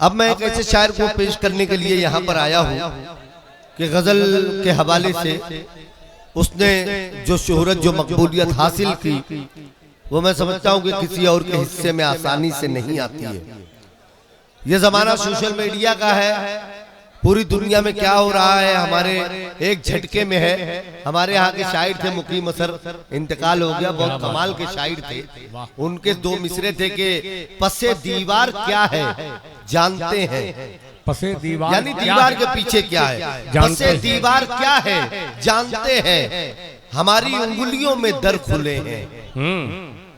अब मैं एक ऐसे शायर को पेश करने के लिए यहाँ पर आया हूँ कि गजल के हवाले से उसने जो शोहरत जो मकबूलियत हासिल की वो मैं समझता हूँ कि किसी और के हिस्से में आसानी से नहीं आती है। ये जमाना सोशल मीडिया का है, पूरी दुनिया में क्या हो रहा है हमारे एक झटके में है। हमारे यहाँ के शायर थे मुकीम असर, इंतकाल हो गया, बहुत कमाल के शायर थे। उनके दो मिसरे थे कि पसे दीवार क्या है जानते हैं, पसे दीवार यानी दीवार के पीछे क्या है, पसे दीवार क्या है जानते हैं, हमारी उंगलियों में दर खुले हैं।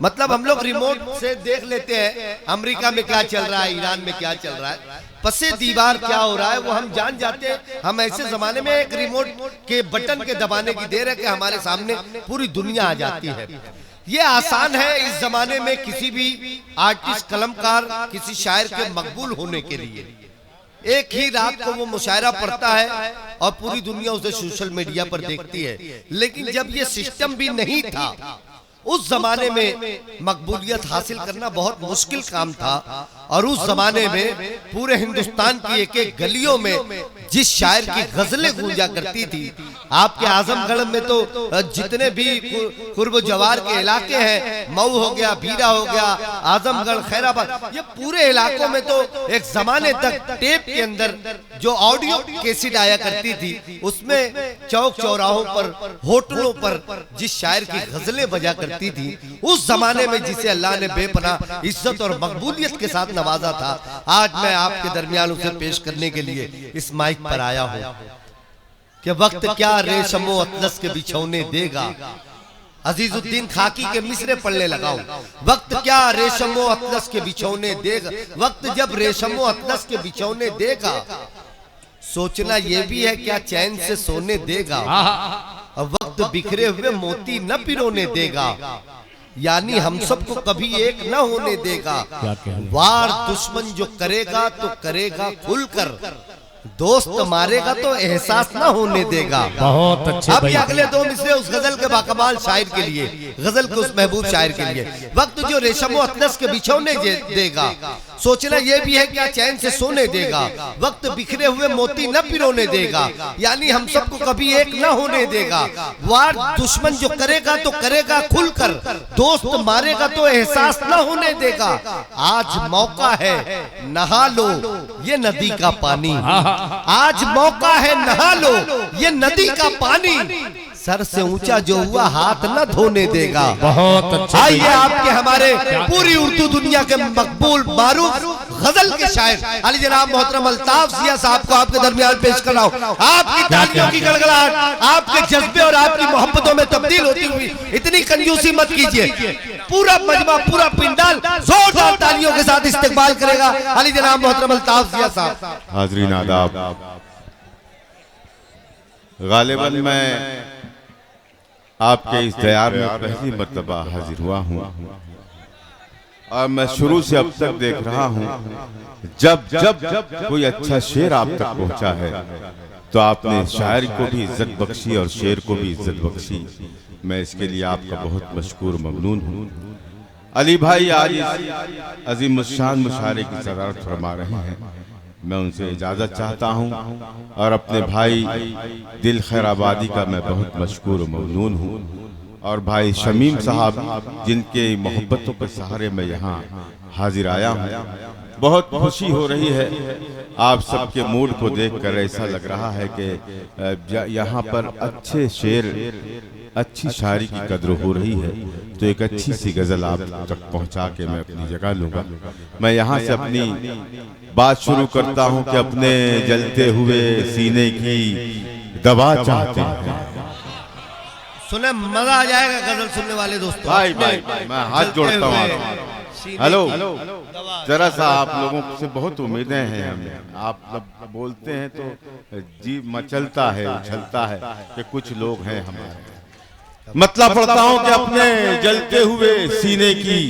मतलब हम लोग रिमोट से देख लेते हैं अमेरिका में क्या चल रहा है, ईरान में क्या चल रहा है, पसे दीवार क्या हो रहा है वो हम जान जाते हैं। हम ऐसे जमाने में एक रिमोट के बटन के दबाने की देर है कि हमारे सामने पूरी दुनिया आ जाती है। ये आसान है इस जमाने में किसी भी आर्टिस्ट कलमकार किसी शायर के मकबूल होने के लिए। एक ही रात को वो मुशायरा पढ़ता है और पूरी दुनिया उसे सोशल मीडिया पर देखती है। लेकिन जब ये सिस्टम भी नहीं था उस जमाने में मकबूलियत हासिल करना बहुत मुश्किल काम था। और उस जमाने में पूरे हिंदुस्तान की एक एक गलियों में जिस शायर की गजलें गूंजा करती थी, आपके आजमगढ़ में तो जितने भी कुर्ब जवार के इलाके हैं, मऊ हो गया, भीरा हो गया, आजमगढ़, खैराबाद, ये पूरे इलाकों में तो एक जमाने तक टेप के अंदर जो ऑडियो कैसेट आया करती थी उसमें चौक चौराहों पर, होटलों पर जिस शायर की गजलें बजा करती थी, उस जमाने में जिसे अल्लाह ने बेपनाह इज्जत और मकबूलियत के साथ नवाजा था, आज मैं आपके दरमियान उसे पेश करने के लिए इस माइक पर आया हूं कि वक्त क्या रेशमो अतलस के बिछौने देगा। अजीजुद्दीन खाकी के मिसरे पढ़ने लगाऊं, वक्त क्या रेशमो अतलस के बिछौने देगा, वक्त जब रेशमो अतलस के बिछौने देगा, सोचना यह भी है क्या चैन से सोने देगा, वक्त बिखरे हुए मोती न पिरोने देगा, यानी हम सबको कभी एक न होने देगा, वार दुश्मन जो करेगा तो करेगा खुलकर, दोस्त मारेगा तो एहसास न होने देगा। बहुत अच्छे। अब ये अगले दो मिसरे उस गजल के बाकमाल शायर के लिए, गजल के उस महबूब शायर के लिए, वक्त जो रेशमो अतलस के बिछौने देगा, सोचना यह भी है क्या चैन से सोने देगा, वक्त बिखरे हुए मोती न पिरोने देगा, यानी हम सबको कभी एक न होने देगा, वार दुश्मन जो करेगा तो करेगा खुलकर, दोस्त मारेगा तो एहसास न होने देगा, आज मौका है नहा लो ये नदी का पानी, आज मौका है नहा लो ये नदी का पानी, सर से ऊंचा जो हुआ हाथ न धोने देगा। बहुत अच्छा। आइए आपके हमारे पूरी उर्दू दुनिया के मकबूल मारूफ गजल के शायर अली जनाब मोहतरम अल्ताफ जिया साहब को आपके दरमियान पेश कर रहा हूं। आपकी तालियों की गड़गड़ाहट आपके जज्बे और आपकी मोहब्बतों में तब्दील होती हुई इतनी कंजूसी मत कीजिए। पूरा मजमा, पूरा पिंडाल जोरदार तालियों के साथ इस्तेकबाल करेगा अली जनाब मोहतरम अल्ताफ जिया साहब। हाज़रीन आदाब, गालिबन मैं आपके इस दयार में पहली मर्तबा हाजिर हुआ हूँ और मैं शुरू से अब तक देख रहा हूँ जब जब कोई अच्छा शेर आप तक पहुँचा है तो आपने शायर को भी इज्जत बख्शी और शेर को भी इज्जत बख्शी। मैं इसके लिए आपका बहुत मशकूर ममनून हूँ। अली भाई आज अजीम शान मुशायरे की सदारत फरमा रहे हैं, मैं उनसे इजाज़त चाहता हूं और अपने भाई दिल खैराबादी का मैं बहुत मशकूर ममनून हूं और भाई शमीम साहब जिनके मोहब्बतों के सहारे मैं यहाँ हाजिर आया हूँ। बहुत खुशी हो रही है आप सबके मूड को देखकर, ऐसा लग रहा है कि यहाँ पर अच्छे शेर, अच्छी शायरी की कद्र हो रही है, तो एक अच्छी सी गज़ल आप तक पहुँचा के मैं अपनी जगह लूँगा। मैं यहाँ से अपनी बात शुरू करता हूँ कि अपने जलते हुए सीने की दवा चाहते हैं। सुने मजा आ जाएगा गजल सुनने वाले दोस्तों। भाई मैं हाथ जोड़ता हूँ। हेलो, जरा सा आप लोगों से बहुत उम्मीदें हैं हमें। आप जब बोलते हैं तो जी मचलता है, उछलता है कि कुछ लोग हैं हमारे। मतलब पढ़ता हूँ कि अपने जलते हुए सीने की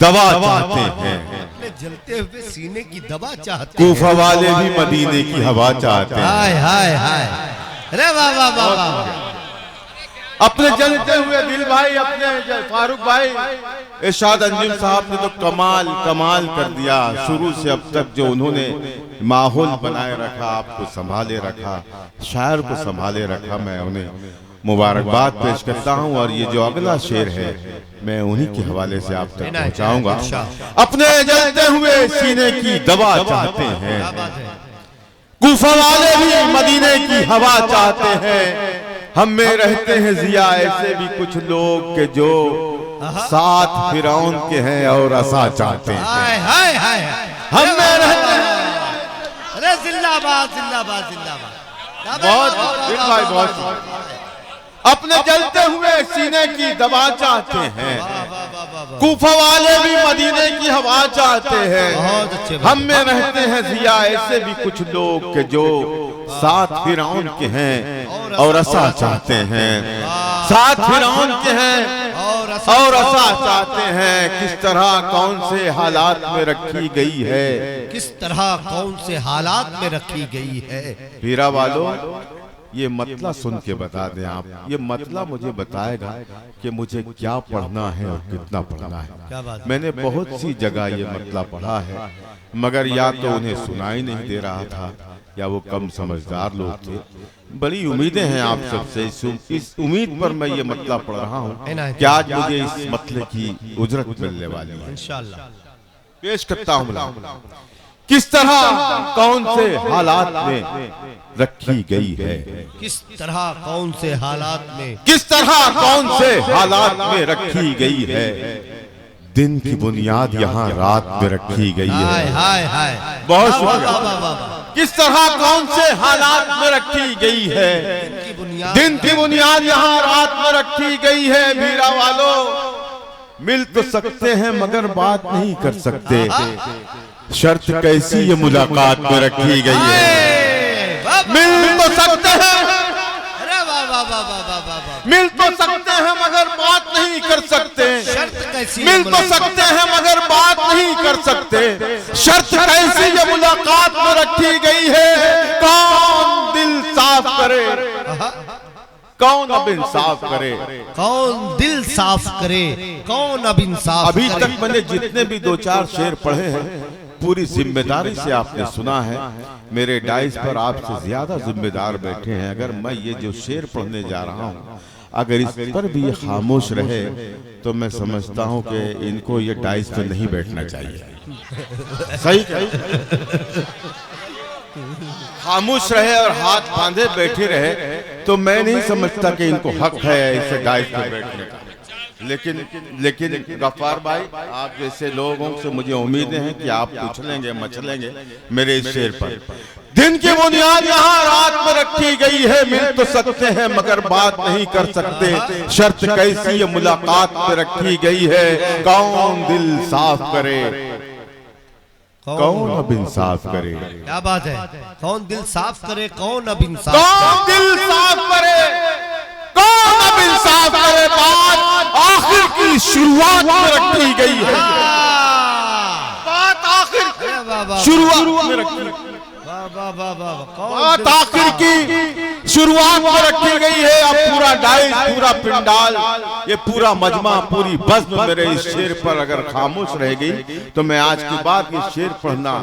दवा चाहते हैं, अपने जलते हुए सीने की दवा चाहते हैं। कूफा वाले भी मदीने की हवा चाहते हैं। हाय हाय हाय, अरे वाह वाह वाह वाह। अपने जलते हुए दिल भाई, अपने फारूक भाई इरशाद अंजुम साहब ने तो कमाल कमाल कर दिया। शुरू से अब तक जो उन्होंने माहौल बनाए रखा, आपको संभाले रखा, शायर को संभाले रखा, मैं उन्हें मुबारकबाद पेश करता हूँ। और ये जो अगला शेर है मैं उन्हीं के हवाले से आप तक पहुँचाऊंगा। अपने जलते हुए सीने की दवा चाहते हैं, कूफा वाले भी मदीने की हवा चाहते हैं। हम में रहते हैं जिया ऐसे भी कुछ लोग के जो साथ फिरौन के हैं और असा चाहते हैं। हम में रहते हैं। अरे जिंदाबाद जिंदाबाद जिंदाबाद। बहुत अपने जलते हुए सीने की दवा चाहते हैं, कूफा वाले भी मदीने की हवा चाहते हैं। हम में रहते हैं जिया ऐसे भी कुछ लोग के जो साथ फिरौन के हैं और असा चाहते हैं, साथ फिरौन के हैं और असा चाहते हैं। किस तरह कौन से हालात में रखी गई है, किस तरह कौन से हालात में रखी गई है। पीरा वालों ये मतला सुन के बता दें आप, ये मतला मुझे बताएगा कि मुझे क्या पढ़ना है और कितना पढ़ना है। मैंने बहुत सी जगह ये मतला पढ़ा है, मगर या तो उन्हें सुनाई नहीं दे रहा था या वो कम समझदार लोग थे। बड़ी उम्मीदें हैं आप सबसे, इस उम्मीद पर मैं ये मतला पढ़ रहा हूँ कि आज मुझे इस मतले की उजरत मिलने वाली है इंशाअल्लाह। पेश करता हूँ। किस तरह कौन से हालात में रखी गई है, किस तरह कौन से हालात में, किस तरह कौन से हालात में रखी गई है। दिन की बुनियाद यहाँ रात में रखी गई है। हाय हाय हाय, बहुत शुक्रिया। किस तरह कौन से हालात में रखी गई है। दिन की बुनियाद यहाँ रात में रखी गई है। मीरा वालों मिल तो सकते हैं मगर बात नहीं कर सकते। शर्त कैसी ये मुलाकात में रखी गई है। मिल तो सकते हैं, मिल तो सकते हैं मगर बात नहीं कर सकते। शर्त कैसी, मिल तो सकते हैं मगर बात नहीं कर सकते। शर्त कैसी ये मुलाकात में रखी गई है। कौन दिल साफ करे, कौन अब इंसाफ करे, कौन दिल साफ करे, कौन अब इंसाफ। अभी तक मैंने जितने भी दो चार शेर पढ़े हैं पूरी जिम्मेदारी से आपने सुना है। मेरे डाइस पर आपसे ज्यादा जिम्मेदार बैठे हैं। अगर मैं ये जो शेर पढ़ने जा रहा हूँ अगर इस पर भी खामोश रहे तो मैं समझता हूँ कि इनको ये डाइस पे नहीं बैठना चाहिए। सही खामोश रहे और हाथ बांधे बैठे रहे तो मैं नहीं समझता कि इनको हक है इसे डाइस पे बैठने का। लेकिन गफ्फार भाई आप जैसे लोगों से मुझे उम्मीदें हैं कि आप उछलेंगे मचलेंगे मेरे इस शेर पर। दिन की बुनियाद यहाँ रात में रखी गई है। मिल तो सकते हैं मगर बात नहीं कर सकते। शर्त कैसी ये मुलाकात में रखी गई है। कौन दिल साफ करे, कौन अब इंसाफ करे। क्या बात है, कौन दिल साफ करे, कौन अब इंसाफ, कौन दिल साफ करे, कौन अब इंसाफ करे। बात आखिर की शुरुआत में रखी गई है। बात आखिर की शुरुआत में रखी, बात आखिर की शुरुआत में रखी गई है। अब पूरा डाइस, पूरा पिंडाल, ये पूरा मजमा, पूरी बज़्म मेरे इस शेर पर अगर खामोश रह गई तो मैं आज के बाद ये शेर पढ़ना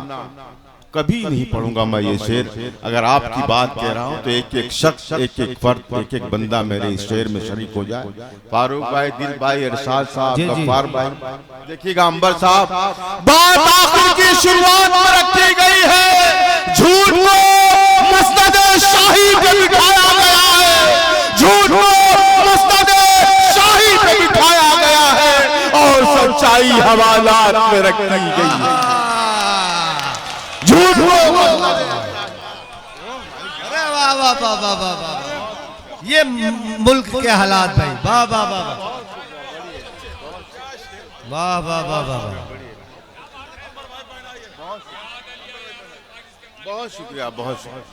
कभी नहीं पढ़ूंगा। मैं ये शेर अगर आपकी बात कह रहा हूँ तो एक एक शख्स, एक एक फर्द, एक एक बंदा मेरे इस शेर में शरीक हो जाए। फारूक भाई, दिल भाई, इरशाद साहब, गफ्फार भाई, देखिएगा अंबर साहब। बात आखिर की शुरुआत में रखी गई है। झूठ को मस्जिद शाही पे बिठाया गया है। झूठ को मस्जिद शाही पे बिठाया गया है और सच्चाई हवालात में रखी गई है। झूठ को, अरे वाह वाह वाह वाह वाह, ये मुल्क के हालात भाई। वाह वाह वाह वाह वाह वाह वाह। बहुत शुक्रिया, बहुत शुक्रिया।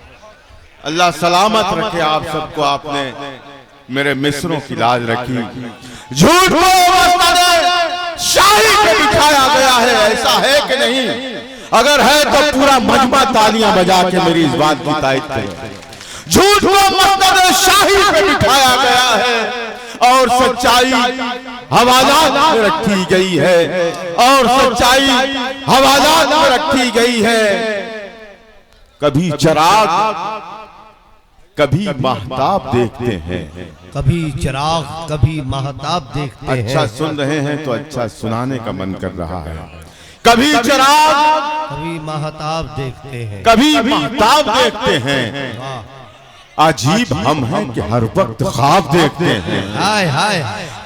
अल्लाह सलामत रखे आप सबको। आपने मेरे मिसरों की लाज रखी। झूठ को शाही पे बिठाया गया है, ऐसा है कि नहीं? अगर है तो पूरा मजमा तालियां बजा के मेरी इस बात की तायद करे। झूठ को मस्जिद शाही पे बिठाया गया है और सच्चाई हवालात में रखी गई है, और सच्चाई हवालात में रखी गई है। कभी चिराग कभी महताब देखते हैं, कभी चिराग कभी महताब देखते हैं। अच्छा सुन रहे हैं तो अच्छा सुनाने का मन कर रहा है। कभी चिराग कभी महताब देखते हैं, कभी महताब देखते हैं। अजीब हम हैं कि हर वक्त ख्वाब देखते हैं। हाय हाय।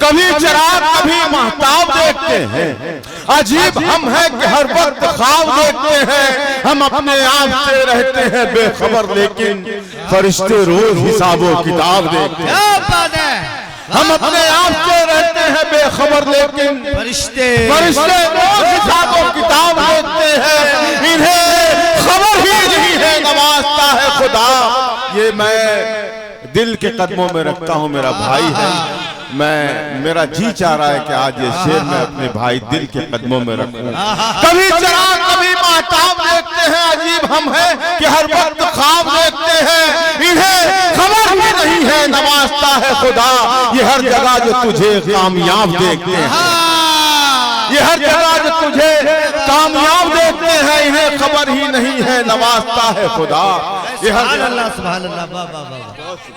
कभी चिराग कभी महताब देखते हैं। अजीब हम हैं कि हर वक्त ख्वाब देखते हैं। हम अपने आप से रहते हैं बेखबर, लेकिन फरिश्ते रोज हिसाबो किताब देखते हैं। क्या बात है। हम अपने आप से रहते हैं बेखबर, लेकिन फरिश्ते रोज हिसाबो किताब देखते हैं। इन्हें खबर ही नहीं है नवाजता है खुदा। ये मैं दिल के कदमों में रखता हूँ, मेरा भाई है। मेरा जी चाह रहा है कि आज ये शेर मैं अपने भाई दिल के कदमों में रखूं। कभी चिराग कभी महताब देखते हैं। अजीब हम हैं कि हर वक्त ख्वाब देखते हैं। इन्हें खबर ही नहीं है नवाजता है खुदा। ये हर जगह जो तुझे कामयाब देखते हैं, ये हर जगह जो तुझे कामयाब देखते हैं, इन्हें खबर ही नहीं है नवाजता है खुदा। ये हर अल्लाह सुभान अल्लाह। वाह वाह वाह।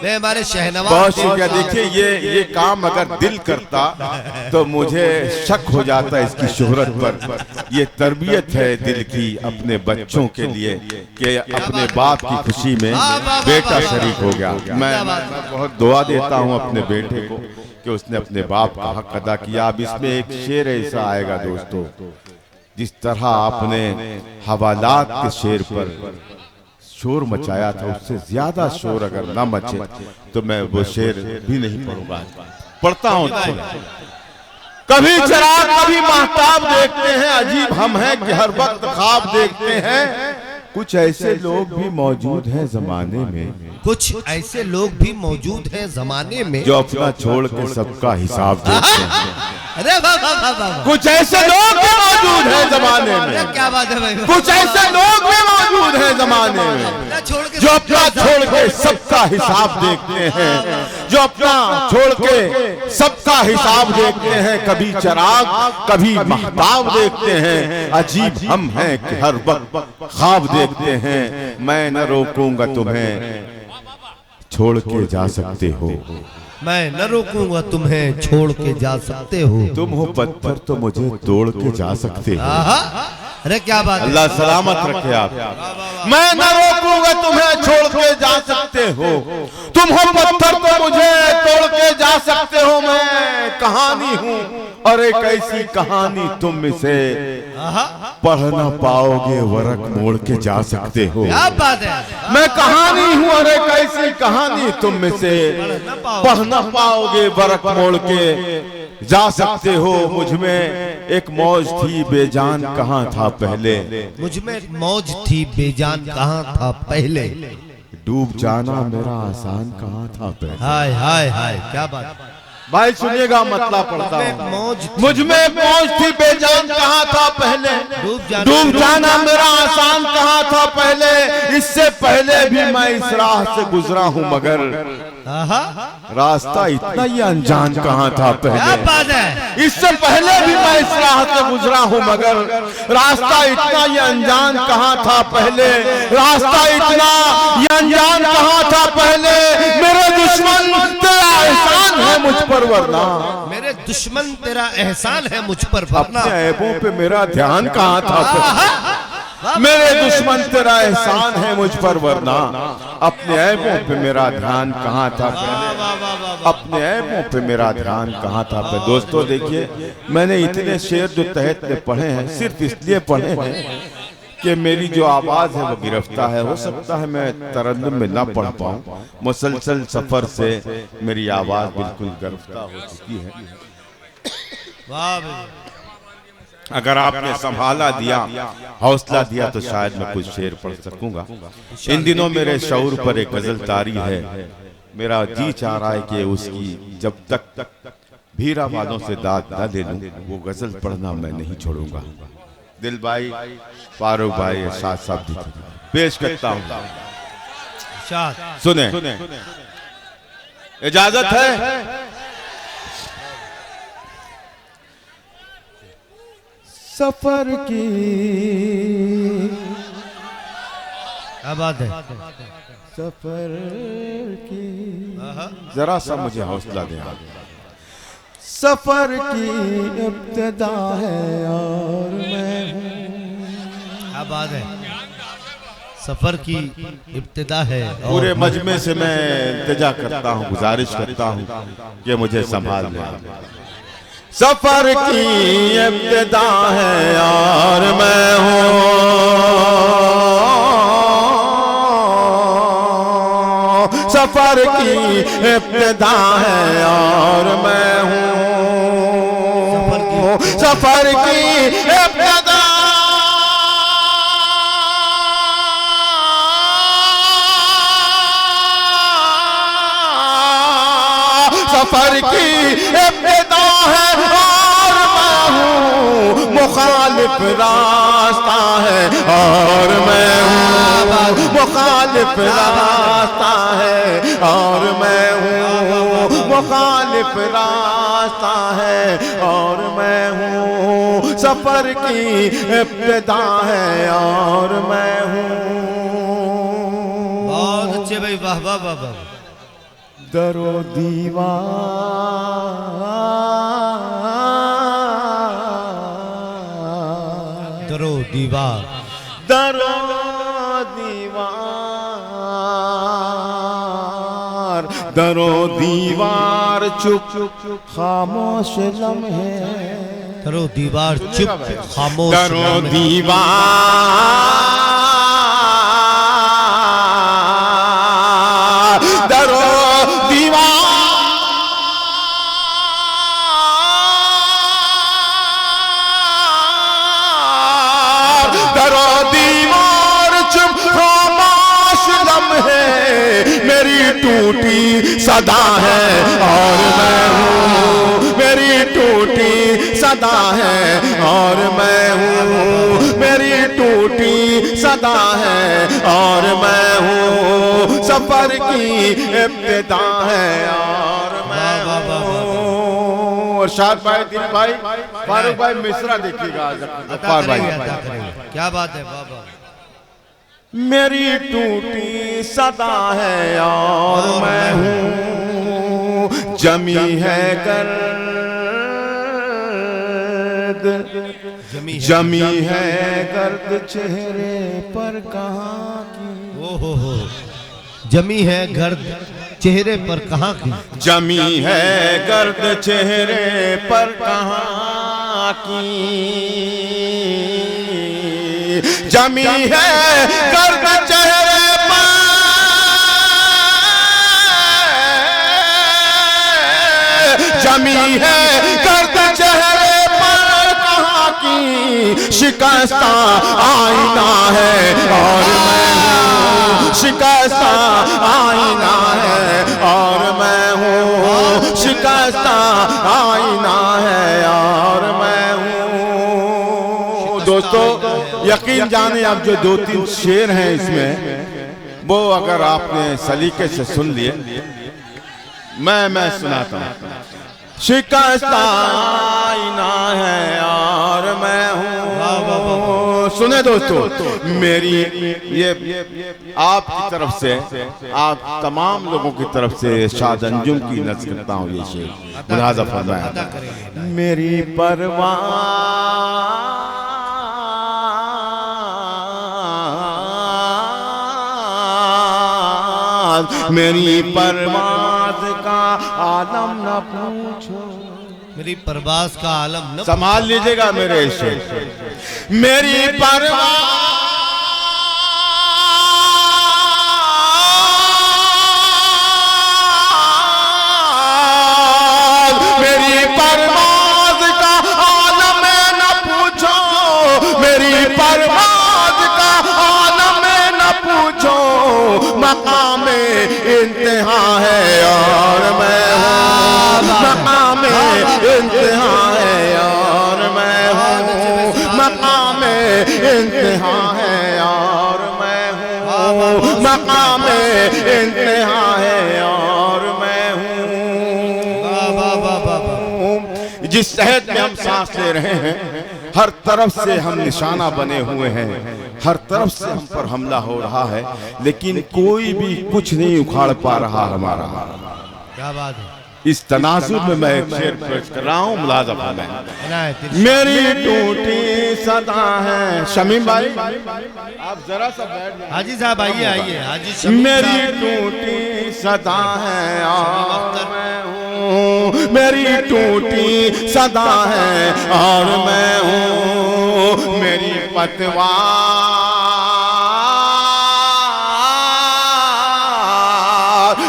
वे हमारे शहनवाज बहुत शुक्रिया। देखिए ये काम अगर दिल करता तो मुझे शक हो जाता इसकी शोहरत पर। ये तरबियत है दिल की अपने बच्चों के लिए कि अपने बाप की खुशी में बेटा शरीक हो गया। मैं बहुत दुआ देता हूँ अपने बेटे को कि उसने अपने बाप का हक अदा किया। अब इसमें एक शेर ऐसा आएगा दोस्तों, जिस तरह आपने हवालात के शेर पर शोर मचाया था, उससे ज्यादा शोर अगर ना मचे तो मैं वो शेर भी नहीं पढ़ूंगा। पढ़ता हूं। कभी चिराग कभी महताब देखते हैं। अजीब हम हैं कि हर वक्त ख्वाब देखते हैं। कुछ ऐसे लोग भी मौजूद हैं जमाने में, कुछ ऐसे लोग भी मौजूद हैं जमाने में जो अपना छोड़ के सबका हिसाब देते हैं। अरे वाह वाह वाह वाह। कुछ ऐसे लोग भी मौजूद हैं जमाने में। क्या बात है भाई। कुछ ऐसे लोग भी मौजूद हैं जमाने में जो अपना छोड़ के सबका हिसाब देखते हैं, जो अपना छोड़ के सबका हिसाब देखते हैं। कभी चिराग कभी महताब देखते हैं। अजीब हम हैं कि हर वक्त ख्वाब देखते हैं। मैं न रोकूंगा तुम्हें, छोड़ के जा सकते हो। मैं न रोकूंगा तुम्हें, छोड़ के जा सकते हो। तुम हो पत्थर तो मुझे तोड़ के जा सकते हो। अरे क्या बात है। अल्लाह सलामत रखे आप। मैं न रोकूंगा तुम्हें, छोड़ के जा सकते हो। तुम हो पत्थर तो मुझे तोड़ के जा सकते हो। मैं कहानी हूँ और एक ऐसी कहानी तुम इसे पढ़ न पाओगे, वरक मोड़ के जा सकते हो। क्या बात है। मैं कहानी हूँ और एक ऐसी कहानी तुम इसे पढ़ न पाओगे, वरक मोड़ के जा सकते हो। मुझ में एक मौज थी बेजान कहाँ था पहले, मुझ में एक मौज थी बेजान कहाँ था पहले। डूब जाना मेरा आसान कहाँ था पहले। हाय हाय हाय। क्या बात भाई सुनिएगा, मतलब पढ़ता हूँ। मौज मुझ में मौज थी बेजान कहाँ था पहले, डूब जाना मेरा आसान कहाँ था पहले। इससे पहले भी मैं इस राह से गुजरा हूँ, मगर रास्ता इतना ही अनजान कहाँ था पहले। क्या बात है। इससे पहले भी मैं इस राह से गुजरा हूँ, मगर रास्ता इतना ही अनजान कहाँ था पहले। रास्ता इतना ही अनजान कहाँ था पहले। मेरे दुश्मन तेरा एहसान है मुझ पर वरना, मेरे दुश्मन तेरा एहसान है मुझ पर वरना। अपने ऐबों पे मेरा ध्यान कहाँ था। मेरे दुश्मन तेरा एहसान है मुझ पर वरना, अपने ऐबों पे मेरा ध्यान कहाँ था पहले। अपने ऐबों पे मेरा ध्यान कहाँ था पहले। दोस्तों देखिए, मैंने इतने शेर जो तहत में पढ़े हैं सिर्फ इसलिए पढ़े हैं कि मेरी जो आवाज है वो गिरफ्तार है। हो सकता है मैं तरन्नुम में ना पढ़ पाऊँ, मुसलसल सफर से मेरी आवाज बिल्कुल गिरफ्तार हो चुकी है। वाह। अगर आपने संभाला दिया, हौसला दिया तो शायद मैं कुछ शेर पढ़ सकूंगा। इन दिनों मेरे शऊर पर एक गजल तारी है। मेरा जी चाह रहा है कि उसकी जब तक भीरा वालों से दाद न ले लूं, वो गजल पढ़ना मैं नहीं छोड़ूंगा। दिल भाई, फारूक भाई, साथ साथ पेश करता हूँ। सुने, इजाजत है। सफर की। क्या बात है। सफर की जरा सा मुझे हौसला दे। सफर की इब्तिदा है और मैं हूँ। क्या बात है। सफर की इब्तिदा है। पूरे मजमे से मैं इल्तिजा करता हूँ, गुजारिश करता हूँ कि मुझे संभाल ले। सफर की इब्तिदा है और मैं हूँ। सफर की इब्तिदा है और मैं हूँ। सफर की इब्तिदा सफर की इब्तिदा है और मैं हूँ। मुखालिफ रास्ता है और मैं हूँ। मुखालिफ रास्ता है और मैं हूँ। मुखालिफ रास्ता है और मैं हूँ। सफर की इब्तिदा है और मैं हूँ। बहुत अच्छे भाई, वाह वाह वाह वाह। दरो दीवार, दरो दीवार, दरो दीवार, दरो दीवार चुप खामोश लम्हे। दरो दीवार चुप खामोश। दरो दीवार, दरो मेरी टूटी सदा है और मैं हूँ। मेरी टूटी सदा है और मैं हूँ। मेरी टूटी सदा है और मैं हूँ। सफर की इब्तिदा है और मैं हूँ। और शाद भाई, दिल भाई, फारूक भाई मिश्रा देखिएगा। क्या बात है बाबा। मेरी टूटी सदा है और मैं हूँ। जमी है गर्द, जमी है गर्द चेहरे पर कहाँ की। ओ हो, जमी है गर्द चेहरे पर कहाँ की। जमी है गर्द चेहरे पर कहाँ की। जमी है गर्द चेहरे पर, जमी है गर्द चेहरे पर कहाँ की। शिकस्ता आईना है और मैं हूँ। शिकस्ता आईना है और मैं हूँ। शिकस्ता आईना है और मैं हूँ। दोस्तों यकीन जाने अब जो 2-3 शेर हैं इसमें, वो अगर आपने सलीके से सुन लिए, मैं सुनाता हूँ। शिकस्ता आईना है और मैं हूँ। सुने दोस्तों, मेरी ये आपकी तरफ से, आप तमाम लोगों की तरफ से शाद अंजुम की नज़र करता हूँ ये शेर, मुलाज़ा फरमाया। मेरी परवाह मेरी परवाज़ का आलम न पूछो। मेरी परवाज़ का आलम न संभाल लीजिएगा मेरे शेर। मेरी परवाज़ मेरी परवाज़ का आलम न पूछो। मेरी परवाज़ का आलम न पूछो। मकाम इंतहा है और मैं हूँ। मकाम इंतहा है और मैं हूँ। मकाम इंतहा है और मैं हूँ। मकाम इंतहा है और मैं हूँ। जिस शहद में हम सांस ले रहे हैं, हर तरफ से हम निशाना बने हुए हैं, हर तरफ से हम पर हमला हो रहा है, लेकिन कोई भी कुछ नहीं उखाड़ पा रहा हमारा। क्या बात है। इस तनाजुर में मैं एक शेर पेश कर रहा हूँ, मुलाजा फरमाएं। मेरी टूटी सदा है, शमीम भाई आप जरा सा बैठ जाइए। हाजी साहब आइए आइए। हाजी शमीम मेरी साहब। टूटी सदा है और मैं हूँ, मेरी टूटी सदा है और मैं हूँ, मेरी पतवार,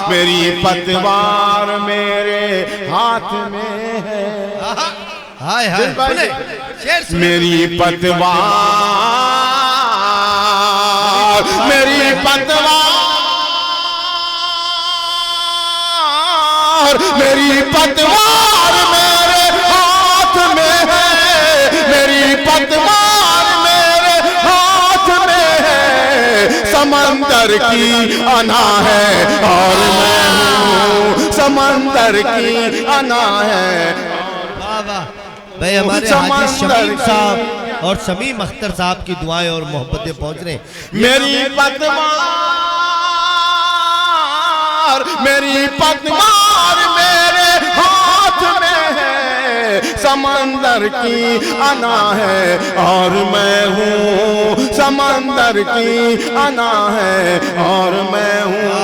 मेरी पतवार मेरे हाथ में है। हाय हाय सुने शेर सुने। मेरी पतवार, मेरी पतवार, मेरी पतवार मेरे हाथ में है, मेरी पतवार मेरे हाथ में है, समंदर की अना है और मैं हूँ, समंदर की अना है। वाह वाह भाई, हमारे हाजी शमीम साहब और शमीम अख्तर साहब की दुआएं और मोहब्बतें पहुंच रहे हैं। मेरी पतवार, मेरी पतवार मेरे हाथ में है, समंदर की अना है और मैं हूँ, समंदर की अना है और मैं हूँ।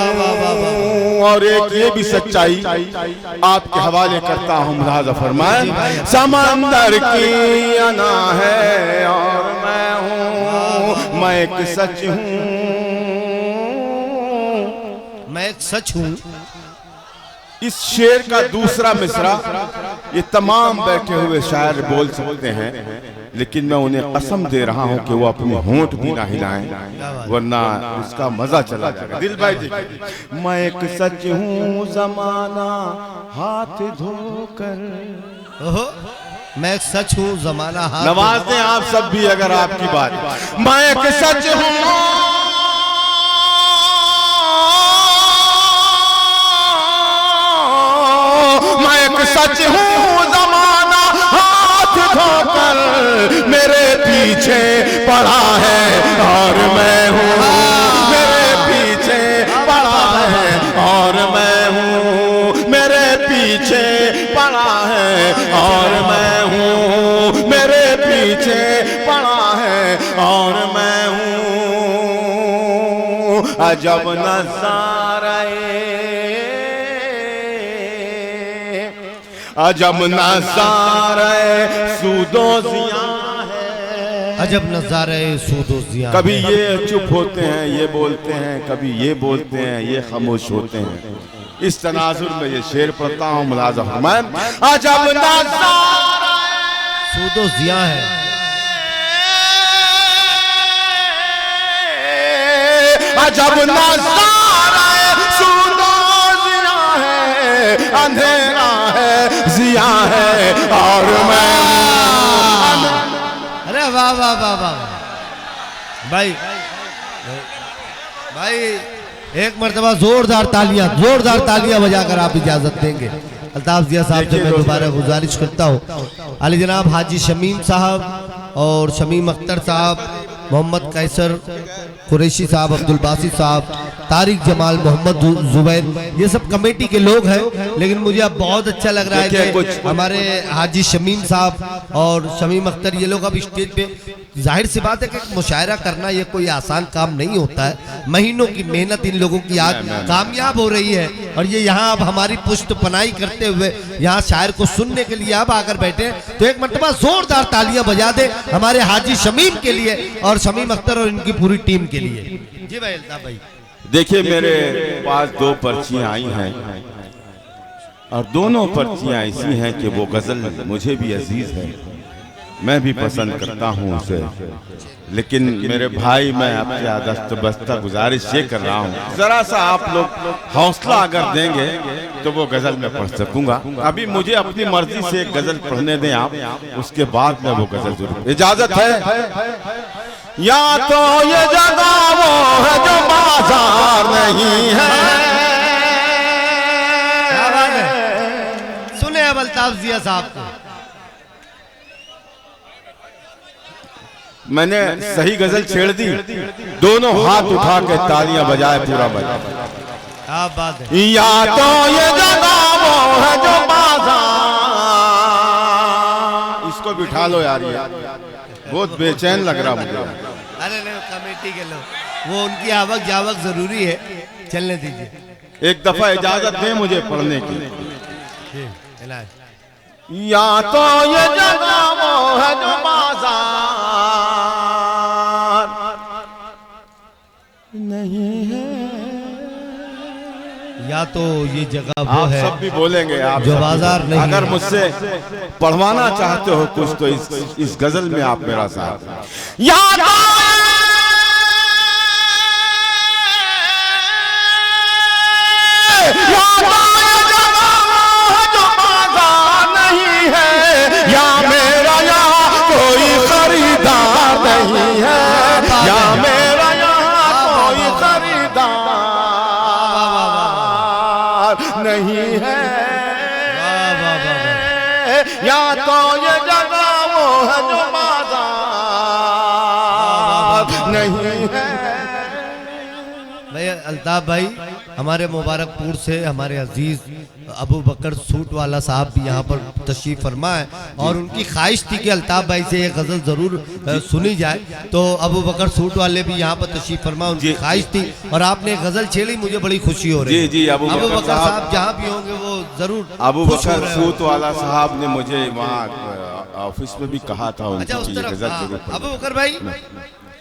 और एक ये भी सच्चाई आपके हवाले करता हूँ, मुलाजा फरमाए। समंदर की अना है और मैं हूँ, मैं एक सच हूँ, मैं एक सच हूँ। इस शेर का दूसरा मिसरा ये तमाम बैठे हुए शायर बोल सकते हैं, लेकिन मैं उन्हें कसम दे रहा हूं कि वो अपने होंठ भी ना हिलाएं, वरना उसका मजा चला जाएगा। दिल भाई जी, मैं एक सच हूँ जमाना हाथ धोकर, ओहो, मैं एक सच हूँ जमाना हाथ। नवाज दें आप सब भी अगर आपकी बात। मैं एक सच हूँ, सच हूँ जमाना हाथ धोकर मेरे पीछे पड़ा है और मैं हूँ, मेरे पीछे पड़ा है और मैं हूँ, मेरे पीछे पड़ा है और मैं हूँ, मेरे पीछे पड़ा है और मैं हूँ। अजब नज़ारे, अजब नज़ारे सूदो ज़िया है, अजब नज़ारे सूदो ज़िया। कभी ये चुप होते हैं, ये बोलते हैं, कभी ये बोलते हैं, ये खामोश होते हैं। इस तनाजुर में ये शेर पढ़ता हूँ, मुलाज़ा फरमाएं। अजब नज़ारे सूदो ज़िया है, अजब नज़ारे सूदो ज़िया है, अंधेरा है जिया है और मैं। अरे वाह वाह वाह वाह भाई, भाई एक मर्तबा जोरदार तालियां बजाकर आप इजाजत देंगे। अल्ताफ जिया साहब से मैं दोबारा गुजारिश करता हूँ, अली जनाब हाजी शमीम साहब और शमीम अख्तर साहब, मोहम्मद कैसर कुरैशी साहब, अब्दुल बासित साहब, तारिक जमाल, मोहम्मद जुबैर, ये सब कमेटी के लोग हैं। लेकिन मुझे अब बहुत अच्छा लग रहा है कि हमारे हाजी शमीम साहब और शमीम अख्तर ये लोग अब स्टेज पे, जाहिर सी बात है कि मुशायरा करना ये कोई आसान काम नहीं होता है। महीनों की मेहनत इन लोगों की आज कामयाब हो रही है और ये यहाँ अब हमारी पुष्ट पनाही करते हुए यहाँ शायर को सुनने के लिए अब आकर बैठे। तो एक मरतबा जोरदार तालियां बजा दे हमारे हाजी शमीम के लिए और शमीम अख्तर और इनकी पूरी टीम के लिए। जी भाई अल्ताफ भाई। देखिए मेरे पास दो पर्चियां आई हैं और दोनों पर्चियां ऐसी हैं कि वो गजल मुझे भी अजीज है, मैं भी पसंद करता हूँ उसे, लेकिन मेरे भाई मैं आपसे आदस्त बस्ता गुजारिश ये कर रहा हूँ, जरा सा आप लोग हौसला अगर देंगे तो वो गजल मैं पढ़ सकूंगा। अभी मुझे अपनी मर्जी से एक गजल पढ़ने दें आप, उसके बाद मैं वो गजल जरूर। इजाजत है? या तो ये जगह वो है जो बाजार नहीं है। क्या बात है, सुने अब अल्ताफ जिया साहब को। मैंने सही गजल छेड़ दी, दोनों हाथ उठा के तालियां बजाए, पूरा बजा। क्या बात है। या तो ये जगह वो है जो बाजार, इसको बिठा लो यार, ये बहुत बेचैन लग रहा मुझे। अरे नहीं, कमेटी के लोग, वो उनकी आवक जावक जरूरी है, चलने दीजिए। एक दफा इजाजत दें मुझे पढ़ने की। इलाज। या तो ये जगह वो है जो बाजार नहीं है, या तो ये जगह वो आप है सब भी बोलेंगे, आप जो सब भी। बाजार नहीं अगर है। मुझसे पढ़वाना चाहते हो कुछ तो इस गजल में आप मेरा साथ। या तो या मेरा यहाँ कोई खरीदार नहीं है, या मेरा यहाँ कोई खरीदार नहीं है, या तो ये जगह वो है जो बाजार नहीं है। भाई अल्ताफ भाई, हमारे मुबारकपुर से हमारे अजीज अबू बकर सूट वाला साहब भी यहाँ पर तशरीफ फरमा है, और उनकी ख्वाहिश थी कि अल्ताफ भाई से ये गजल जरूर सुनी जाए। तो अबू बकर सूट वाले भी यहाँ पर तशरीफ फरमा, उनकी ख्वाहिश थी, और आपने गजल छेड़ी, मुझे बड़ी खुशी हो रही है। जी, अबू बकर साहब जहाँ भी होंगे वो जरूर अबू बकर सूट वाला साहब ने मुझे वहाँ ऑफिस में भी कहा था अच्छा उस तरफ। गजल जरूर अबू बकर भाई,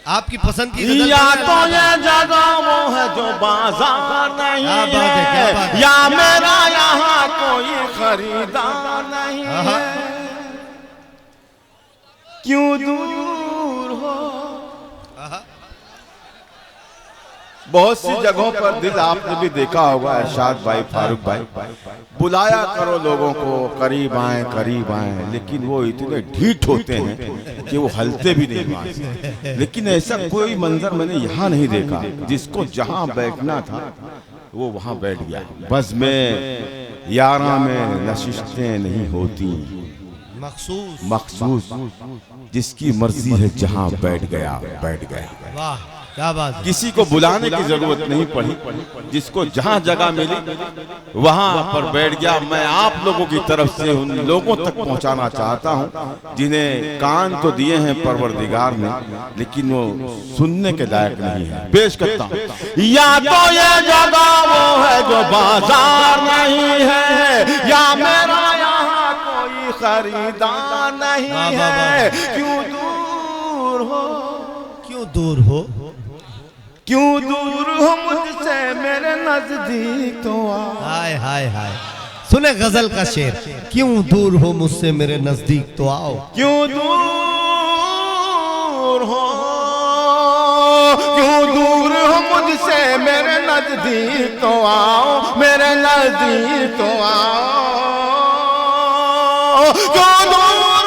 आपकी पसंद की गजल या तो ये जगह वो है जो बाजार नहीं क्या बात है, क्या बात है। या मेरा यहाँ कोई खरीदार नहीं है, क्यों दूर हो। बहुत सी जगहों पर दिल आपने भी देखा होगा, इरशाद भाई, फारूक भाई, बुलाया करो लोगों को करीब आए, लेकिन वो इतने ढीठ होते हैं कि वो हलते भी नहीं वहां से। लेकिन ऐसा कोई मंजर मैंने यहाँ नहीं देखा, जिसको जहां बैठना था वो वहां बैठ गया। बस में यारा में नशिस्तें नहीं होती, मखसूस जिसकी मर्जी है जहां बैठ गया। वाह, क्या बात है। किसी को बुलाने की जरूरत नहीं पड़ी, जिसको जहां जगह मिली वहां पर बैठ गया। मैं आप लोगों की तरफ से उन लोगों तक पहुंचाना चाहता हूं जिन्हें कान तो दिए हैं परवरदिगार ने, लेकिन वो सुनने के लायक नहीं है। पेश करता हूं, या तो ये जगह वो है जो बाजार नहीं है, या मेरा यहाँ कोई खरीदार नहीं है, क्यों दूर हो, क्यों दूर हो, क्यों दूर हो मुझसे मेरे नजदीक तो हाय हाय हाय। सुने गजल का शेर, क्यों दूर हो मुझसे मेरे नजदीक तो आओ, क्यों दूर हो मुझसे मेरे नजदीक तो आओ, मेरे नजदीक तो आओ, क्यों दूर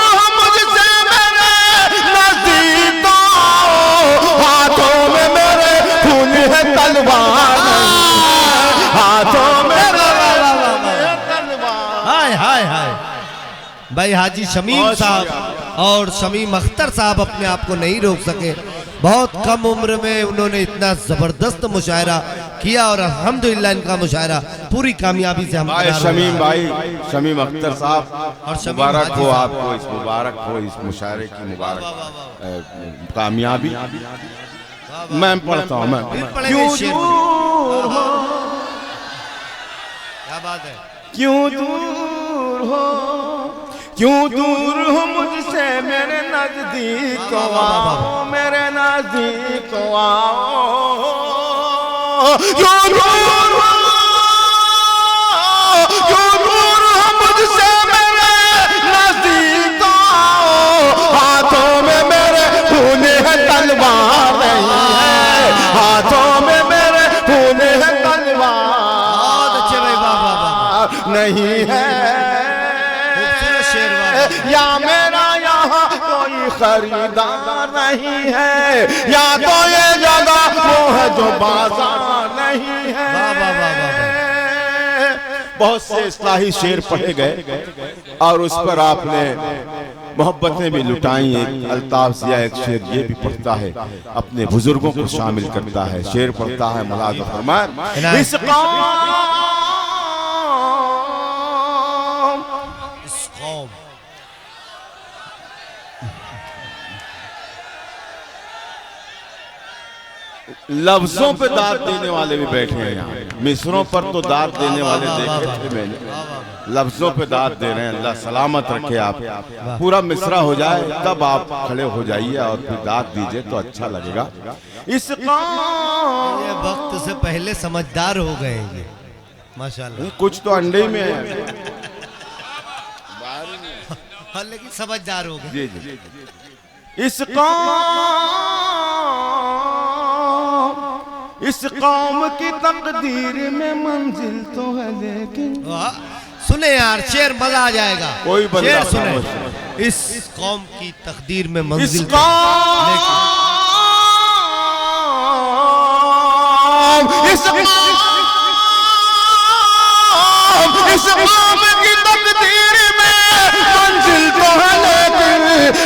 हो मुझसे मेरे नजदीक तो आओ, हाथों में मेरे खून है तलवार, हाथों में तलवार। हाय हाय हाय। भाई हाजी शमीम साहब और शमीम अख्तर साहब अपने आप को नहीं रोक सके, बहुत कम उम्र में उन्होंने इतना जबरदस्त मुशायरा किया, और अल्हम्दुलिल्लाह इनका मुशायरा पूरी कामयाबी से हम शमीम अख्तर साहब, और मुबारक हो आपको, इस मुशायरे की मुबारक कामयाबी। मैं पढ़ता हूँ, मैं क्यों दूर हो, क्या बात है, क्यों दूर हो मुझसे मेरे नजदीक तो आओ, मेरे नजदीक तो आओ, क्यों दूर हो मुझसे मेरे नजदीक तो आओ, हाथों में मेरे खून है तलवार नहीं है, हाथों में मेरे खून है तलवार। बहुत अच्छे भाई, वाह वाह वाह, नहीं है, या मेरा यहाँ कोई खरीदार नहीं है, या तो ये जगह वो है जो बाजार नहीं है। बहुत से इस्लाही शेर पढ़े गए और उस पर आपने मोहब्बतें भी लुटाई। एक अल्ताफ जिया एक शेर ये भी पढ़ता है, अपने बुजुर्गों को शामिल करता है। शेर पढ़ता है मुलाज़ फरमान, इस कौम लफ्जों पे दाद देने वाले भी बैठे हैं यहाँ। मिसरों पर तो दाद देने वाले देखे थे मैंने, लफ्जों पे दाद दे रहे हैं। अल्लाह सलामत रखे आप। पूरा मिसरा हो जाए तब आप खड़े हो जाइए और फिर दाद दीजिए तो अच्छा लगेगा। इस ये वक्त से पहले समझदार हो गए ये, माशाल्लाह। कुछ तो अंडे में है हाँ, लेकिन समझदार हो गए। जी जी। इस कौम की तकदीर में मंजिल तो है लेकिन। सुने यार शेर, मजा आ जाएगा। कोई शेर सुने। इस कौम की तकदीर में मंजिल इस कौम की तकदीर में मंजिल तो है लेकिन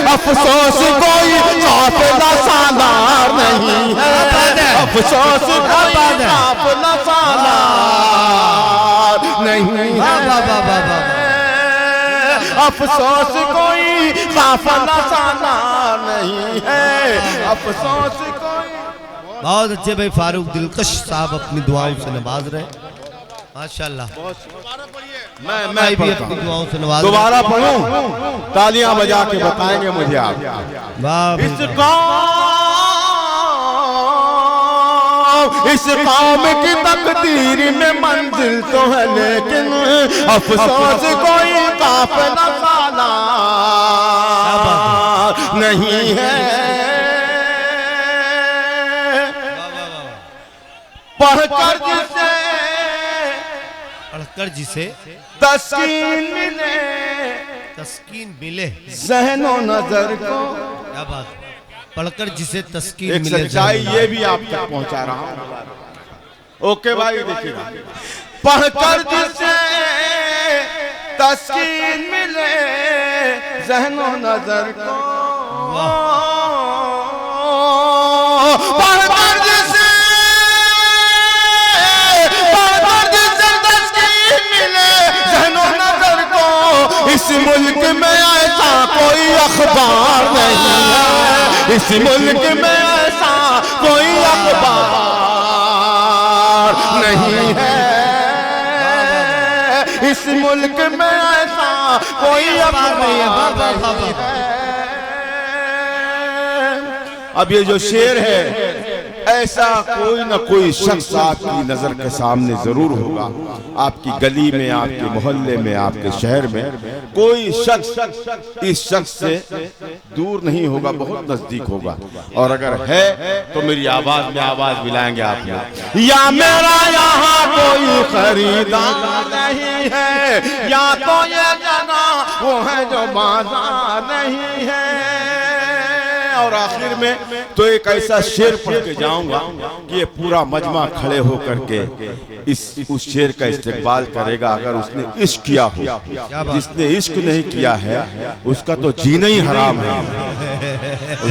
अफसोस कोई काफिला सालार नहीं है। अफसोस कोई काफिला सालार नहीं है। अफसोस कोई काफिला सालार नहीं है। अफसोस कोई। बहुत अच्छे भाई फारूक दिलकश साहब अपनी दुआओं से नवाज रहे, माशाल्लाह। मैं भी अपनी दुआओं से नवाज। दोबारा पढ़ूं, तालियां बजा के बताएंगे मुझे आप। इस कौम की तकदीर में मंजिल तो है लेकिन अफसोस कोई काफिला सालार नहीं है। पढ़कर जिसे तस्कीन मिले ज़हनो नजर को। क्या बात, पढ़कर जिसे तस्कीन एक मिले। सच्चाई ये भी आप तक पहुंचा रहा हूं। ओके भाई देखिएगा, पढ़कर जिसे तस्कीन मिले ज़हनो नजर को। पढ़कर जिसे तस्कीन मिले ज़हनो नजर को। इस मुल्क में ऐसा कोई अखबार नहीं है। इस मुल्क में ऐसा कोई अखबार नहीं है। इस मुल्क में ऐसा कोई अखबार नहीं है। अब ये जो शेर है, ऐसा कोई ना कोई शख्स आपकी नजर के सामने जरूर होगा। आपकी गली में, आपके मोहल्ले में, आपके शहर में कोई शख्स इस शख्स से दूर नहीं होगा, बहुत नजदीक होगा। और अगर है तो मेरी आवाज में आवाज मिलाएंगे आप लोग। या मेरा यहाँ कोई खरीदार नहीं है, या तो ये जगह वो है जो बाजार नहीं है। और आखिर में तो एक ऐसा शेर पढ़ के जाऊंगा कि ये पूरा मजमा खड़े होकर के उस शेर का इस्तेमाल करेगा। अगर उसने इश्क किया हो, जिसने इश्क नहीं किया है उसका तो जीना ही हराम है।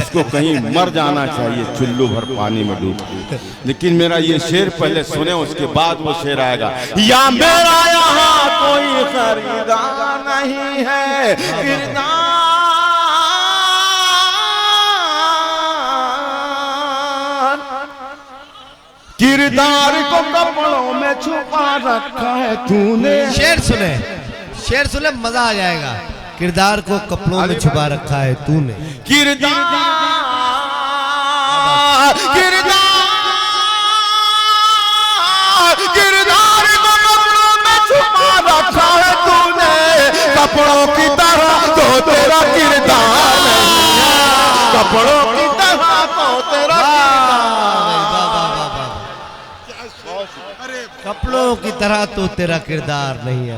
उसको कहीं मर जाना चाहिए चुल्लू भर पानी में डूब। लेकिन मेरा ये शेर पहले सुने, उसके बाद वो शेर आएगा। या मेरा यहाँ कोई खरीदार नहीं है, किरदार को कपड़ों में छुपा रखा है तूने। शेर सुने, शेर सुने, मजा आ जाएगा। किरदार को कपड़ों में छुपा रखा है तूने। किरदार को कपड़ों में छुपा रखा है तूने। कपड़ों की तरह तो तेरा किरदार नहीं है। कपड़ों की तरह तो तेरा कपड़ों की तरह तो तेरा किरदार नहीं है।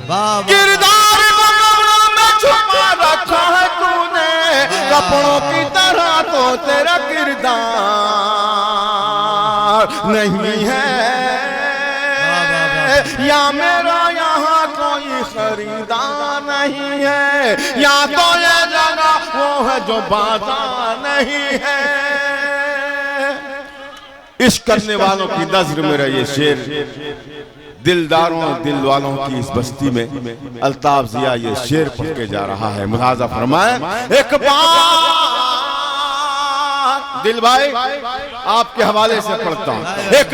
किरदार को कपड़ों में छुपा रखा है तूने। कपड़ों की तरह तो तेरा किरदार नहीं है। या मेरा यहाँ कोई खरीदार नहीं है, या तो ये जगह वो है जो बाजार नहीं है। इश्क करने वालों की नजर में रहे ये शेर, दिलदारों दिल वालों की इस बस्ती में अल्ताफ जिया ये शेर पढ़ के जा रहा है। मुलाजा फरमाए, एक बार दिल भाई आपके हवाले से पढ़ता हूं। एक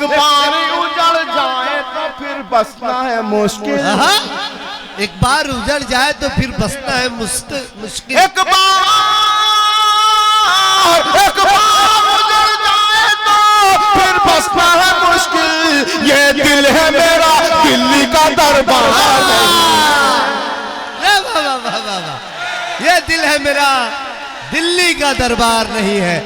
बार उजड़ जाए तो फिर बसना है मुश्किल। एक बार उजड़ जाए तो फिर बसना है मुश्किल। एक बार उजड़ जाए तो फिर बसना है मुश्किल। ये दिल है मेरा दिल्ली का दरबार। ये दिल है मेरा दिल्ली का दरबार नहीं है।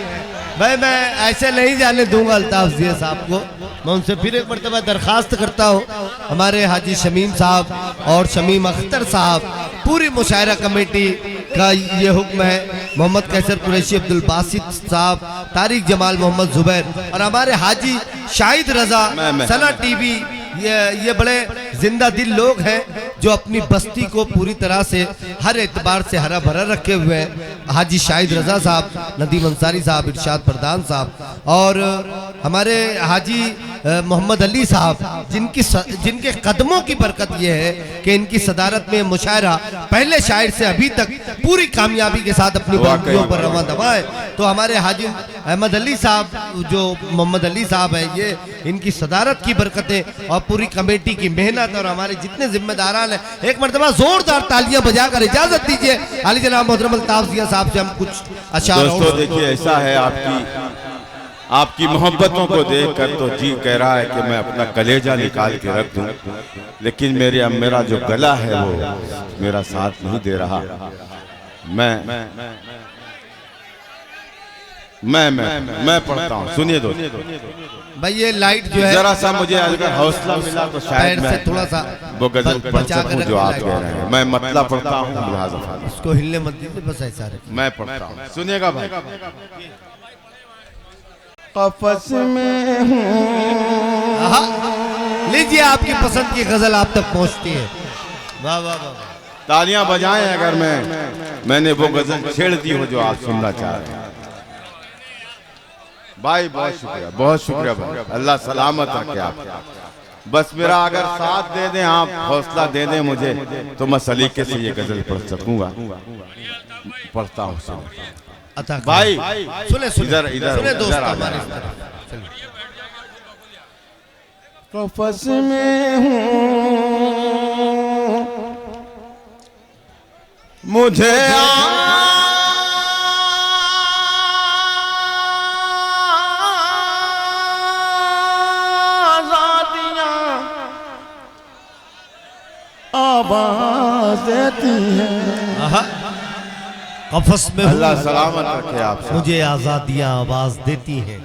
भाई मैं ऐसे नहीं जाने दूंगा अल्ताफ जिया साहब को। मैं उनसे फिर एक मरतबा दरखास्त करता हूँ, हमारे हाजी शमीम साहब और शमीम अख्तर साहब, पूरी मुशायरा कमेटी का ये हुक्म है, मोहम्मद कैसर कुरैशी, अब्दुल बासित साहब, तारिक जमाल, मोहम्मद जुबैर और हमारे हाजी शाहिद रजा, सना टीवी, ये बड़े जिंदा दिल लोग हैं जो अपनी बस्ती को पूरी तरह से हर एतबार से हरा भरा रखे हुए हैं। हाजी शाहिद रजा साहब, नदीम अंसारी साहब, इरशाद प्रधान साहब और हमारे हाजी मोहम्मद अली साहब, जिनके कदमों की बरकत ये है कि इनकी सदारत में मुशायरा पहले शायर से अभी तक पूरी कामयाबी के साथ अपनी बाउंड्रियों पर रवा दवा है। तो हमारे हाजी अहमद अली साहब, जो मोहम्मद अली साहब है, ये इनकी सदारत की बरकतें और पूरी कमेटी की मेहनत और हमारे जितने जिम्मेदारान हैं, एक मरतबा जोरदार तालियां बजाकर इजाजत दीजिए अली जनाब मोहतरम अल्ताफ जिया साहब से हम कुछ अशार। दोस्तों देखिए, ऐसा है आपकी मोहब्बतों को देखकर तो जी कह रहा है कि मैं अपना कलेजा निकाल के रख दूं, लेकिन मेरा जो गला है वो मेरा साथ नहीं दे रहा। मैं पढ़ता हूँ, सुनिए दोस्तों। भाई ये लाइट जो है, जरा सा मुझे अगर हौसला मिला तो शायद मैं थोड़ा सा वो गजल पढ़ सकूं जो आप कह रहे हैं। मैं मतलब पढ़ता हूँ, उसको हिलने मत दीजिए, बस ऐसा रहे। मैं पढ़ता हूँ, सुनिएगा भाई। कफस में हूँ, लीजिए आपकी पसंद की गजल आप तक पहुँचती है। वाह वाह वाह, तालियां बजाएं अगर मैंने वो गजल छेड़ दी हो जो आप सुनना चाह रहे हैं। भाई बहुत शुक्रिया भाई, अल्लाह सलामत रखे आप। बस मेरा अगर साथ दे दें आप, हौसला दे दें मुझे, तो मैं सलीके से ये गजल पढ़ सकूंगा। पढ़ता हूँ भाई, सुने इधर दोस्त हमारे। कफस में हूँ मुझे आवाज देती है। कफस में अल्लाह सलामत रखे आप, मुझे आजादियां आवाज देती हैं।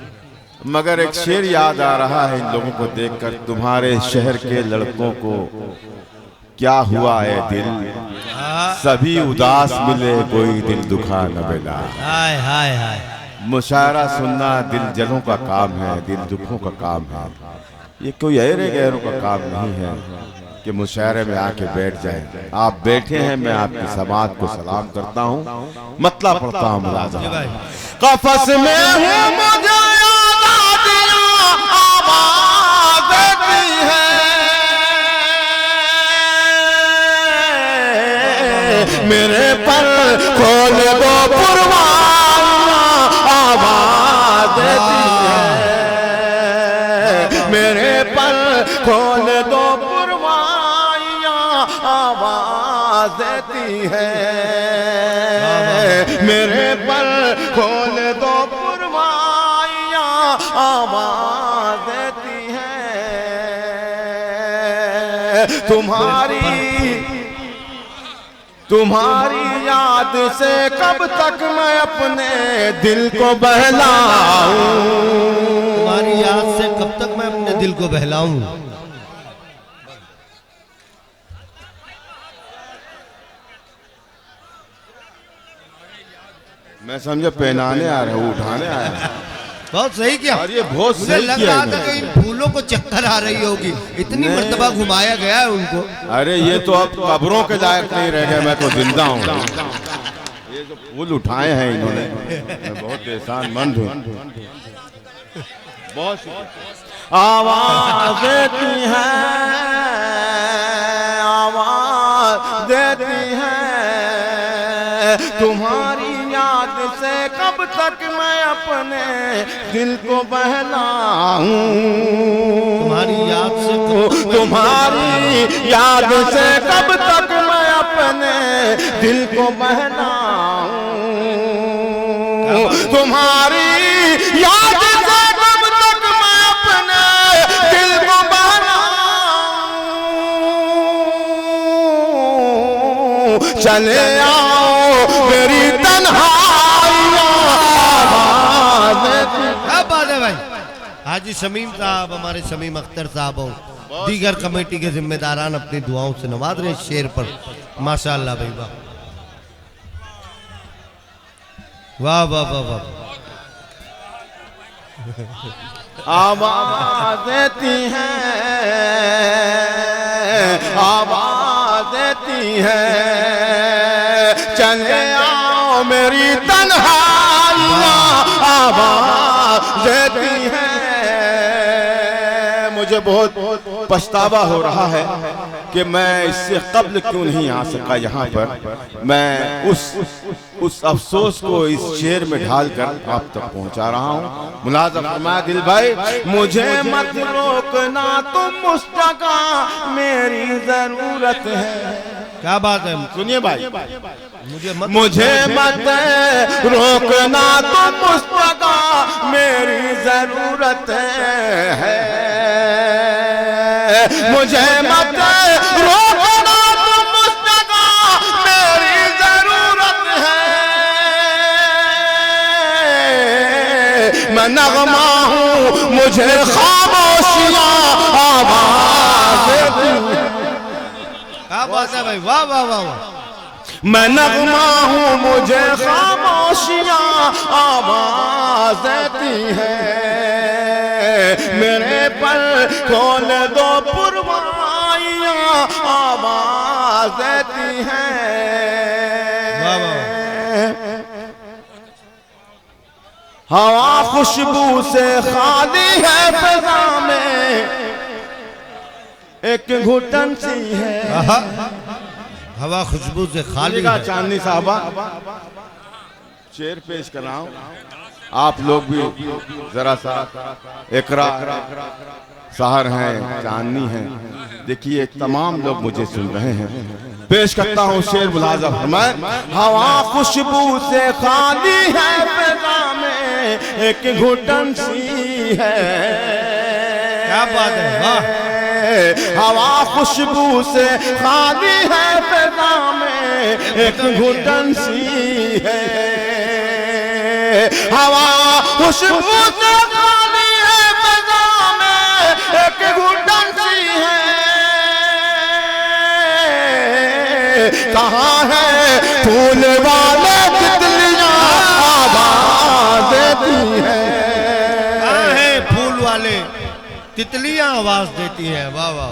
मगर एक शेर याद आ रहा है इन लोगों को देखकर, तुम्हारे शहर के लड़कों को क्या हुआ है दिल, सभी उदास मिले कोई दिल दुखा न मिला। हाय हाय हाय, मुशायरा सुनना दिल जलों का काम है, दिल दुखों का काम है। ये कोई अहरे गहरों का काम नहीं है कि मुशायरे में आके बैठ जाए। आप बैठे हैं, मैं आपकी समाज को सलाम करता हूँ, मतलब पढ़ता हूँ। मुलाजा, कफस में हूँ मुझे आजादियाँ आवाज देती है, मेरे पर खोल दो पुरवाइयाँ आवाज देती है, मेरे पर खोल दो आवाज देती है, मेरे पर खोल दो पुरवाइयाँ आवाज देती है। तुम्हारी याद से कब तक मैं अपने दिल को बहलाऊं, तुम्हारी याद से कब तक मैं अपने दिल को बहलाऊं। मैं समझे पहनाने आ रहा हूँ, उठाने आया। बहुत सही किया। और ये बहुत मुझे सही लग किया रहा था इन्होंने। कि इन फूलों को चक्कर आ रही होगी, इतनी मर्तबा घुमाया गया है उनको। अरे ये तो अब कब्रों के लायक नहीं रह गए, मैं तो जिंदा हूँ। ये जो फूल उठाए हैं इन्होंने, मैं बहुत एहसानमंद हूँ। बहुत आवाज देती है, आवाज देती है, तुम्हारी याद से कब तक मैं अपने दिल को बहलाऊं। तुम्हारी याद से तुम्हारी याद से कब तक मैं अपने दिल को बहलाऊं। तुम्हारी याद से कब तक मैं अपने दिल को बहलाऊं। चले आओ मेरी क्या बात है भाई। हाजी शमीम साहब, हमारे शमीम अख्तर साहब और दीगर कमेटी के जिम्मेदारान अपनी दुआओं से नवाज रहे शेर पर। माशाअल्लाह भाई, वाह वाह वाह वाह वाह। आवाज देती है, आवाज देती है, चले आओ मेरी तन्हाइयाँ आवाज देती है। मुझे बहुत पछतावा हो रहा है कि मैं इससे कब्ल क्यों नहीं आ सका यहाँ पर। मैं उस अफसोस को इस शेर में ढालकर आप तक पहुँचा रहा हूँ। मुलाज़म फरमाया दिल भाई, मुझे मत रोकना तुम उस जगह मेरी जरूरत है। क्या बात है, सुनिए भाई, मुझे मत रोकना तुम उस जगह मेरी जरूरत है। मुझे मत रोकना तुम उस जगह मेरी जरूरत है। मैं नगमा हूँ, मुझे खामोशियाँ आवाज देती हैं। क्या बात है भाई, वाह वाह वाह वाह। मैं नगमा हूँ, मुझे खामोशियाँ आवाज देती है। मेरे पर खोल दो पुरवाइयाँ आवाज देती है। हवा खुशबू से खाली है फिजा में, एक घुटन सी है। हवा खुशबू से खाली है। चांदनी साहबा शेर पेश कर रहा हूँ, आप लोग भी जरा सा इकरा सहर हैं, चांदनी हैं, देखिए तमाम लोग मुझे सुन रहे हैं। पेश करता हूँ शेर मुलाज़म फरमाए, हवा खुशबू से खाली है फिजा में, एक घुटन सी है। क्या बात है, वाह। हवा खुशबू से खाली है फिजा में, एक घुटन सी है। हवा खुशबू से खाली है फिजा में, एक घुटन सी है। कहाँ है फूल वाले तितलियाँ आवाज देती है। कहाँ है फूल वाले तितलियां आवाज देती हैं। वाह वाह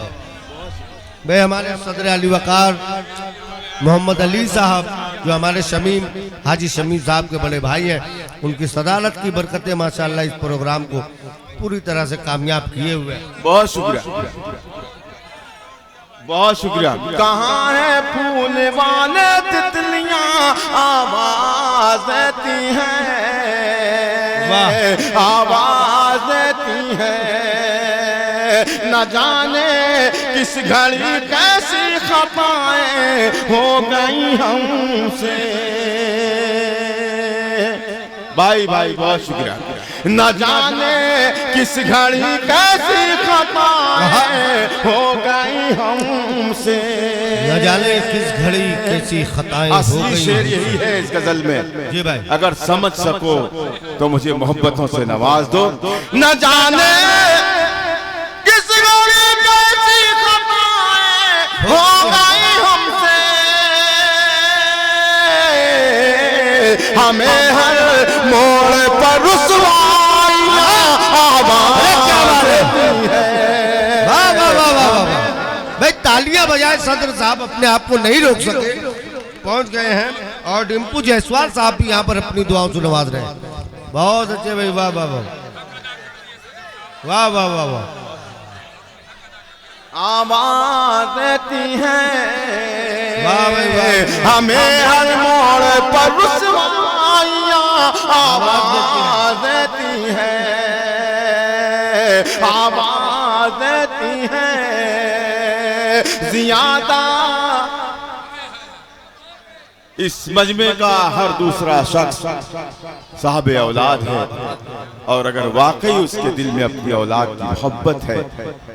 भाई। हमारे सदर अली वकार मोहम्मद अली साहब, जो हमारे शमीम हाजी शमीम साहब के बड़े भाई हैं, उनकी सदारत की बरकतें माशाअल्लाह इस प्रोग्राम को पूरी तरह से कामयाब किए हुए हैं। बहुत शुक्रिया, बहुत शुक्रिया। कहाँ है फूल वाले तितलियां आवाज देती हैं, आवाज देती हैं। न जाने किस घड़ी कैसी खताएं हो गई हमसे। भाई भाई बहुत शुक्रिया। न जाने किस घड़ी कैसी खताएं हो गई हमसे। न जाने किस घड़ी कैसी खताएं हो गई। शेर यही है इस गजल में। जी भाई, अगर समझ सको तो मुझे मोहब्बतों से नवाज दो। न जाने किस घड़ी कैसी खताएं हो गई हमसे। हमें हर मोड़ पर रुसवाई आवाज देती है। वाह वाह वाह वाह वाह भाई, तालियां बजाए सदर साहब अपने आप को नहीं रोक सके, पहुंच गए हैं। और डिम्पू जायसवाल साहब भी यहाँ पर अपनी दुआओं से नवाज रहे हैं। बहुत अच्छे भाई, वाह वाह वाह वाह वाह वाह वाह। आवाज देती है वाह भाई वाह, हमें हर मोड़ पर रुसवाइयां आवाज देती है, आवाज देती है ज्यादा। इस मजमे का हर दूसरा शख्स साहब औलाद है, और अगर वाकई उसके दिल में अपनी औलाद की मोहब्बत है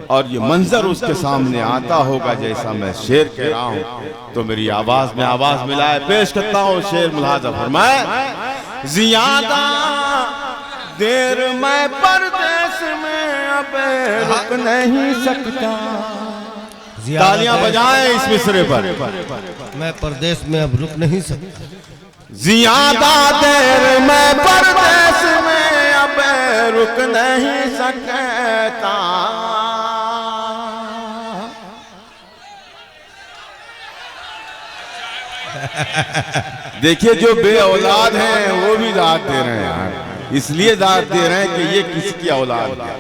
और ये मंजर उसके सामने आता होगा जैसा मैं शेर कह रहा हूं, तो मेरी आवाज में आवाज मिलाए पेश करता हूं शेर मुलाजा फरमाए। ज्यादा देर मैं परदेश में अब रुक नहीं सकता। तालियां बजाएं इस मिसरे पर। मैं परदेश में अब रुक नहीं सकता। ज्यादा देर मैं परदेश में अब रुक नहीं सकता। देखिए जो बे औलाद हैं वो भी दाद दे रहे हैं यार, इसलिए दाद दे रहे हैं कि ये किसकी औलाद है।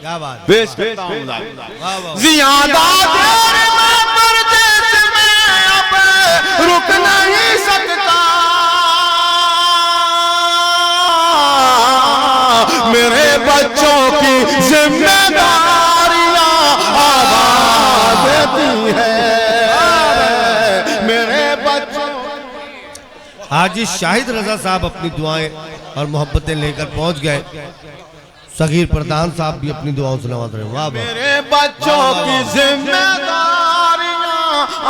क्या बात, पेश करता हूं वाह वाह। ज्यादा देर मैं परदेश में अब रुक नहीं सकता। मेरे बच्चों की जिम्मेदारियां आवाज देती है, मेरे बच्चों। हाजी शाहिद रजा साहब अपनी दुआएं और मोहब्बतें लेकर पहुंच गए। सगीर प्रधान साहब भी अपनी दुआओं से नवाज रहे हैं। वाह वाह। मेरे बच्चों की जिम्मेदारियां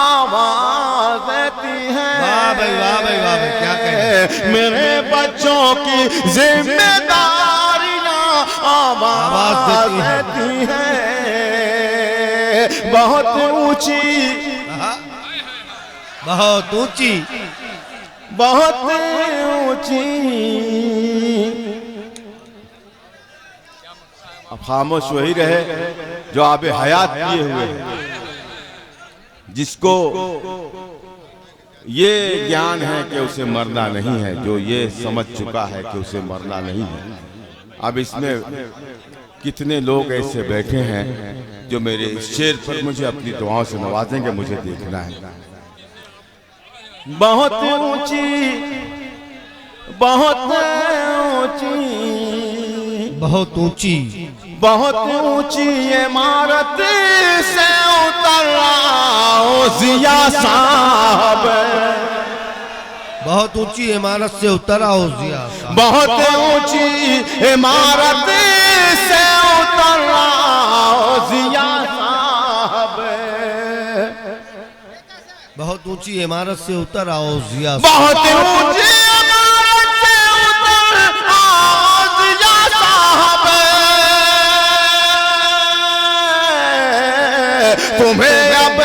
आवाज देती हैं। वाह भाई वाह भाई वाह भाई, क्या कहें। मेरे बच्चों की जिम्मेदारियां आवाज देती हैं। बहुत ऊंची, बहुत ऊंची, बहुत ऊंची। अब खामोश वही रहे जो आबे हयात किए हुए हैं, जिसको ये ज्ञान है कि उसे मरना नहीं है, जो ये समझ चुका है कि उसे मरना नहीं है। अब इसमें कितने लोग ऐसे बैठे हैं जो मेरे इस शेर पर मुझे अपनी दुआओं से नवाजेंगे, मुझे देखना है। बहुत ऊंची, बहुत ऊंची, बहुत ऊंची, बहुत ऊंची इमारत से उतर आओ जिया साहब। बहुत ऊंची इमारत से उतर आओ जिया साहब। बहुत ऊंची इमारत से उतर आओ जिया साहब। बहुत ऊंची इमारत से उतर आओ जिया साहब। बहुत ऊंची इमारत से उतर आओ जिया साहब। तुम्हें अब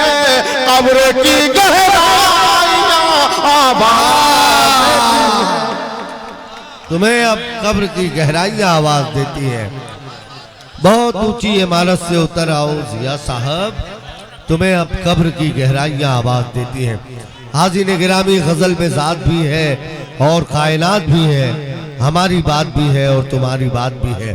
कब्र की गहराइयां आवाज, तुम्हें अब कब्र की गहराइयां आवाज देती है। बहुत ऊंची इमारत से उतर आओ जिया साहब, तुम्हें अब कब्र की गहराइयां आवाज देती हैं। हाज़िर गिरामी गजल में ज़ात भी है और कायनात भी है, हमारी बात भी है और तुम्हारी बात भी है।